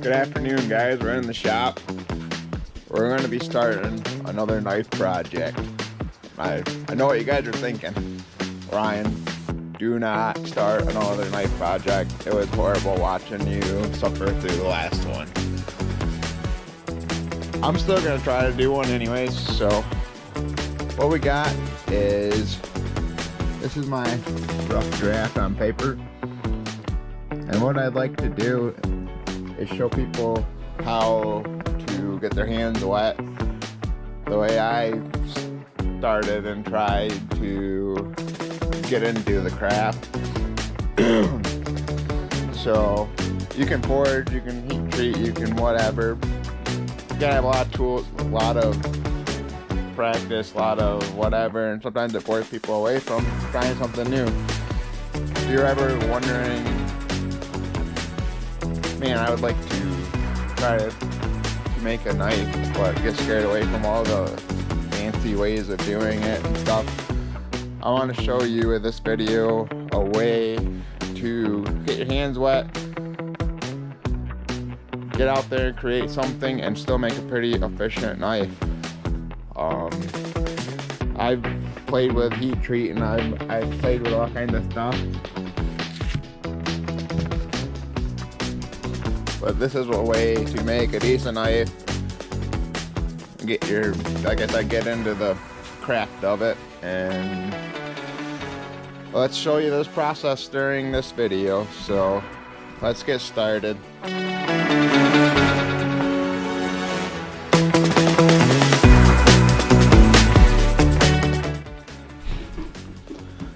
Good afternoon, guys. We're in the shop. We're going to be starting another knife project. I know what you guys are thinking. Ryan, do not start another knife project. It was horrible watching you suffer through the last one. I'm still going to try to do one anyways. So what we got is, this is my rough draft on paper. And what I'd like to do is show people how to get their hands wet the way I started and tried to get into the craft. So you can forge, you can heat treat, you can whatever. You gotta have a lot of tools, a lot of practice, a lot of whatever, and sometimes it forces people away from trying something new. If you're ever wondering, man, I would like to try to make a knife, but get scared away from all the fancy ways of doing it and stuff, I want to show you with this video a way to get your hands wet, get out there and create something and still make a pretty efficient knife. I've played with heat treat and I've played with all kinds of stuff, but this is a way to make a decent knife, get your, like I said, get into the craft of it. And let's show you this process during this video. So let's get started.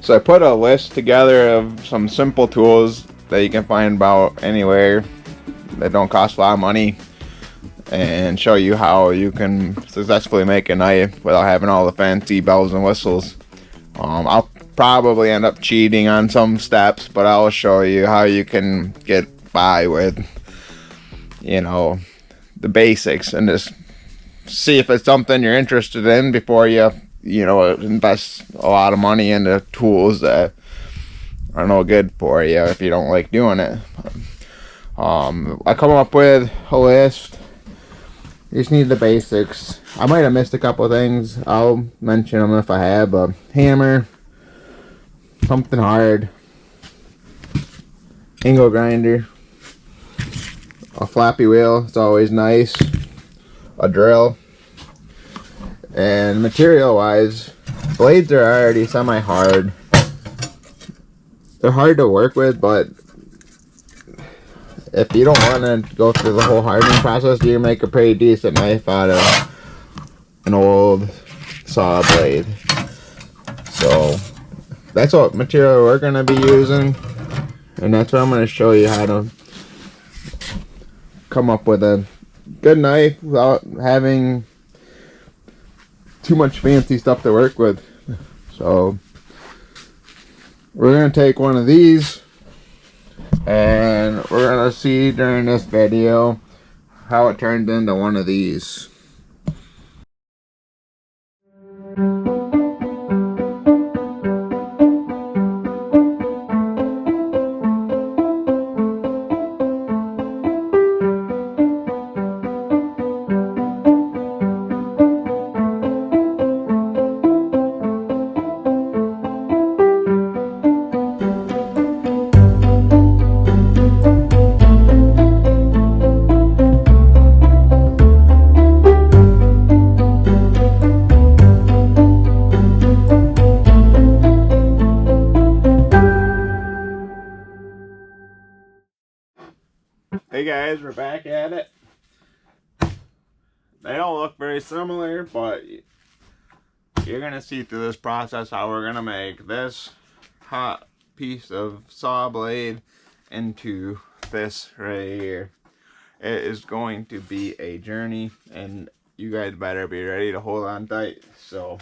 So I put a list together of some simple tools that you can find about anywhere that don't cost a lot of money, and show you how you can successfully make a knife without having all the fancy bells and whistles. I'll probably end up cheating on some steps, but I'll show you how you can get by with, you know, the basics, and just see if it's something you're interested in before you invest a lot of money into tools that are no good for you if you don't like doing it. I come up with a list. You just need the basics. I might have missed a couple things. I'll mention them if I have. A hammer, something hard, angle grinder, a flappy wheel, it's always nice, a drill. And material wise, blades are already semi-hard. They're hard to work with, but if you don't want to go through the whole hardening process, you can make a pretty decent knife out of an old saw blade. So that's what material we're going to be using, and that's what I'm going to show you how to come up with a good knife without having too much fancy stuff to work with. So we're going to take one of these, and we're going to see during this video how it turned into one of these. Hey guys, we're back at it. They don't look very similar, but you're gonna see through this process how we're gonna make this hot piece of saw blade into this right here. It is going to be a journey, and you guys better be ready to hold on tight. So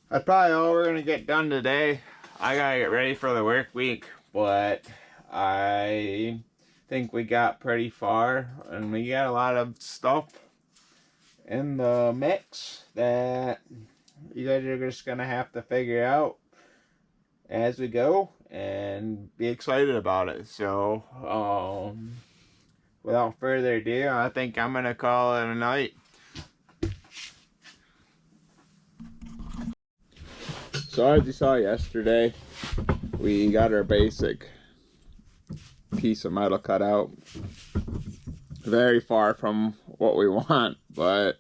that's probably all we're gonna get done today. I gotta get ready for the work week, but I think we got pretty far, and we got a lot of stuff in the mix that you guys are just gonna have to figure out as we go and be excited about it. So without further ado, I think I'm gonna call it a night. So as you saw yesterday, we got our basic piece of metal cut out. Very far from what we want, but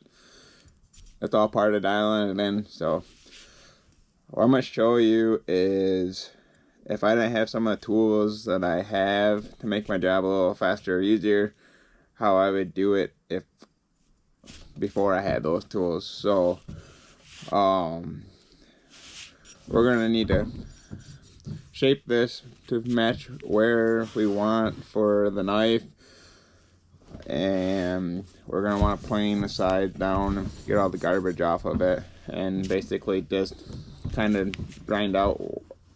it's all part of dialing it in. So what I'm gonna show you is, if I didn't have some of the tools that I have to make my job a little faster or easier, how I would do it if before I had those tools. So we're gonna need to shape this to match where we want for the knife, and we're gonna want to plane the sides down and get all the garbage off of it, and basically just kind of grind out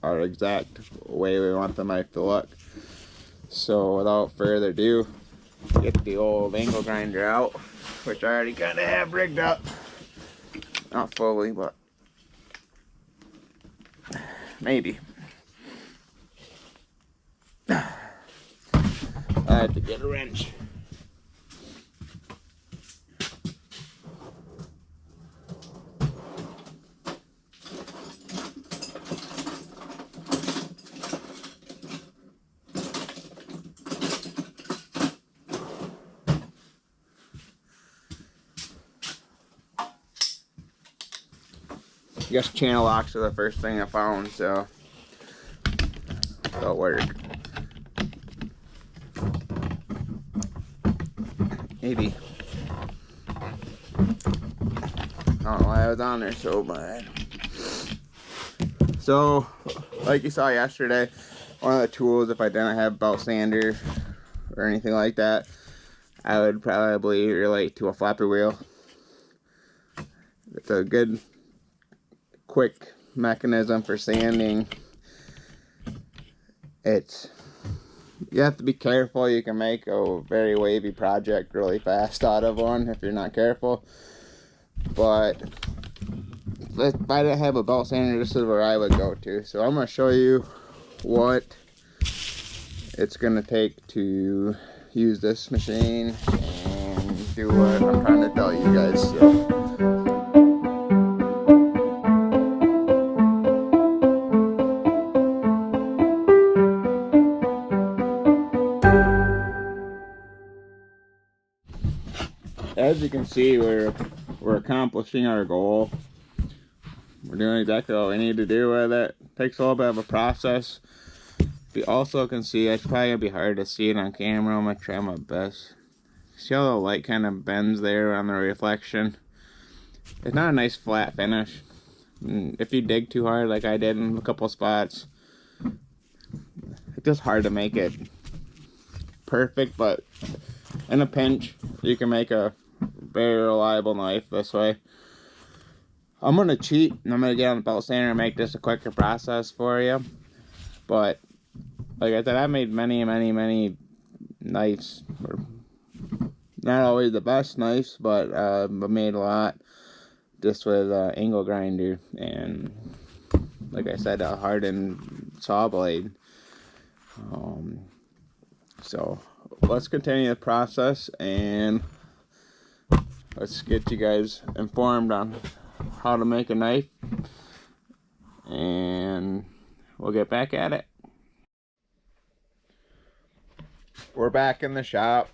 our exact way we want the knife to look. So without further ado, get the old angle grinder out, which I already kind of have rigged up. Not fully, but maybe. I had to get a wrench. I guess channel locks are the first thing I found, so it'll work. Maybe. I don't know why I was on there so bad. So, like you saw yesterday, one of the tools, if I didn't have belt sander or anything like that, I would probably relate to a flapper wheel. It's a good, quick mechanism for sanding. You have to be careful. You can make a very wavy project really fast out of one if you're not careful. But if I didn't have a belt sander, this is where I would go to. So I'm going to show you what it's going to take to use this machine and do what I'm trying to tell you guys. So. As you can see, we're accomplishing our goal. We're doing exactly what we need to do with it. Takes a little bit of a process. You also can see, it's probably gonna be hard to see it on camera. I'm gonna try my best. See how the light kind of bends there on the reflection? It's not a nice flat finish. If you dig too hard like I did in a couple spots, it's just hard to make it perfect, but in a pinch, you can make a very reliable knife this way. I'm gonna cheat and I'm gonna get on the belt sander and make this a quicker process for you. But like I said, I made many knives. Not always the best knives, but I made a lot just with angle grinder and, like I said, a hardened saw blade. So let's continue the process and let's get you guys informed on how to make a knife, and we'll get back at it. We're back in the shop.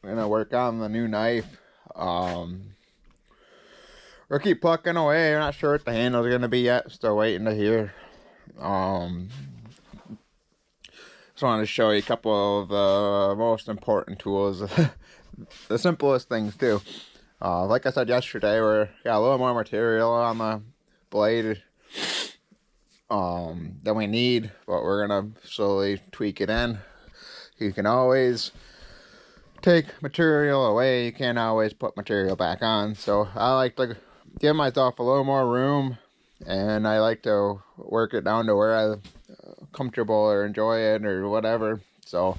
We're gonna work on the new knife. We'll keep plucking away. We're not sure what the handle's gonna be yet. Still waiting to hear. Just wanted to show you a couple of the most important tools. The simplest things too. Like I said yesterday, we got a little more material on the blade than we need, but we're gonna slowly tweak it in. You can always take material away. You can't always put material back on. So I like to give myself a little more room, and I like to work it down to where I'm comfortable or enjoy it or whatever. So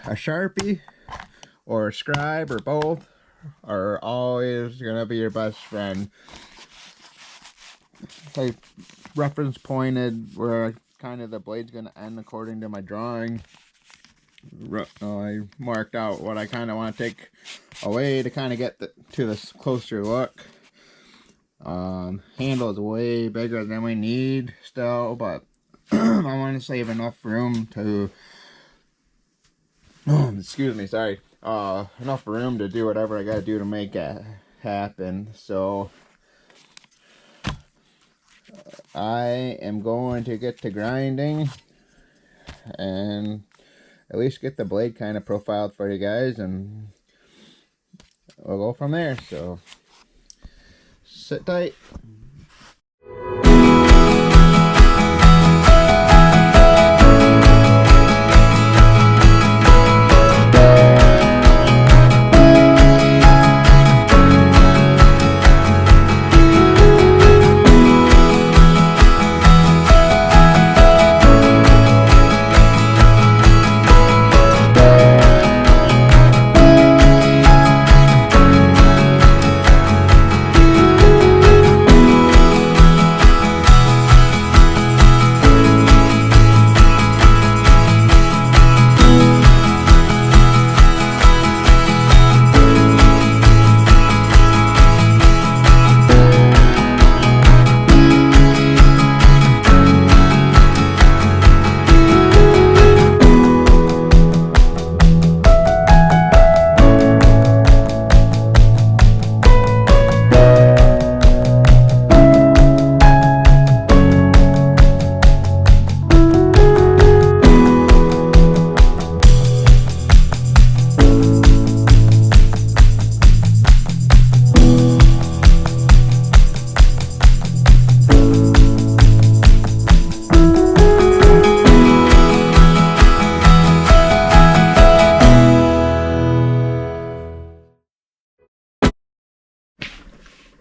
a Sharpie or a scribe or both are always gonna be your best friend. I reference pointed where kind of the blade's gonna end according to my drawing. I marked out what I kind of want to take away to kind of get to this closer look. Handle is way bigger than we need still, but I want to save enough room to excuse me, sorry, enough room to do whatever I gotta do to make it happen. So I am going to get to grinding and at least get the blade kind of profiled for you guys, and we'll go from there. So sit tight.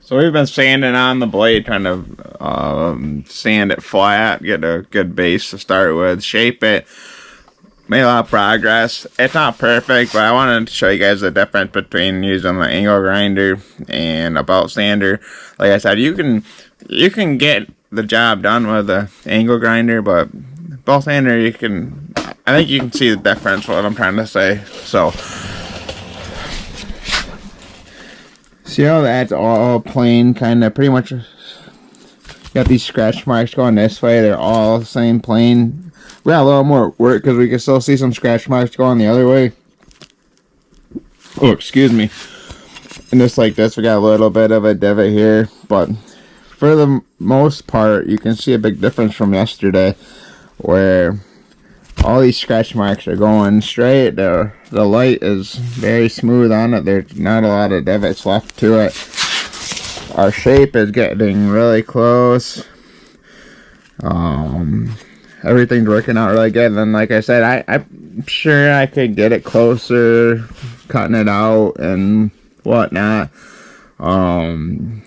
So we've been sanding on the blade, trying to sand it flat, get a good base to start with, shape it. Made a lot of progress. It's not perfect, but I wanted to show you guys the difference between using the angle grinder and a belt sander. Like I said, you can get the job done with the angle grinder, but belt sander, I think you can see the difference, what I'm trying to say. So see how that's all plain, kind of pretty much got these scratch marks going this way. They're all the same plane. We got a little more work because we can still see some scratch marks going the other way. Oh, excuse me. And just like this, we got a little bit of a divot here. But for the most part, you can see a big difference from yesterday, where all these scratch marks are going straight. The light is very smooth on it. There's not a lot of divots left to it. Our shape is getting really close. Everything's working out really good. And then, like I said, I'm sure I could get it closer, cutting it out and whatnot. I'm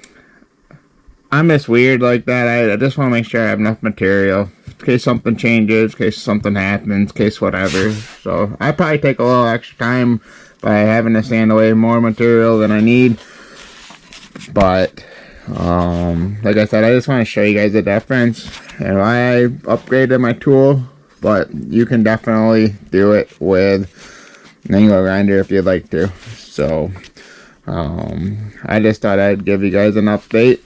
just weird like that. I just want to make sure I have enough material in case something changes, in case something happens, in case whatever. So I probably take a little extra time by having to sand away more material than I need. But like I said, I just want to show you guys the difference and why I upgraded my tool. But you can definitely do it with an angle grinder if you'd like to. So I just thought I'd give you guys an update.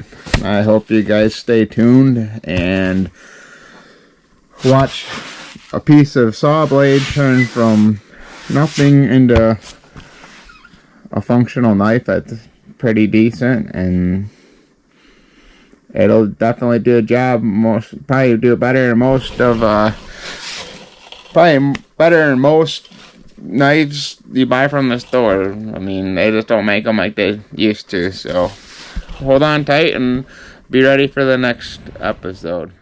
I hope you guys stay tuned and watch a piece of saw blade turn from nothing into a functional knife that's pretty decent, and it'll definitely do a job. Probably do it better than most of probably better than most knives you buy from the store. I mean, they just don't make them like they used to. So hold on tight and be ready for the next episode.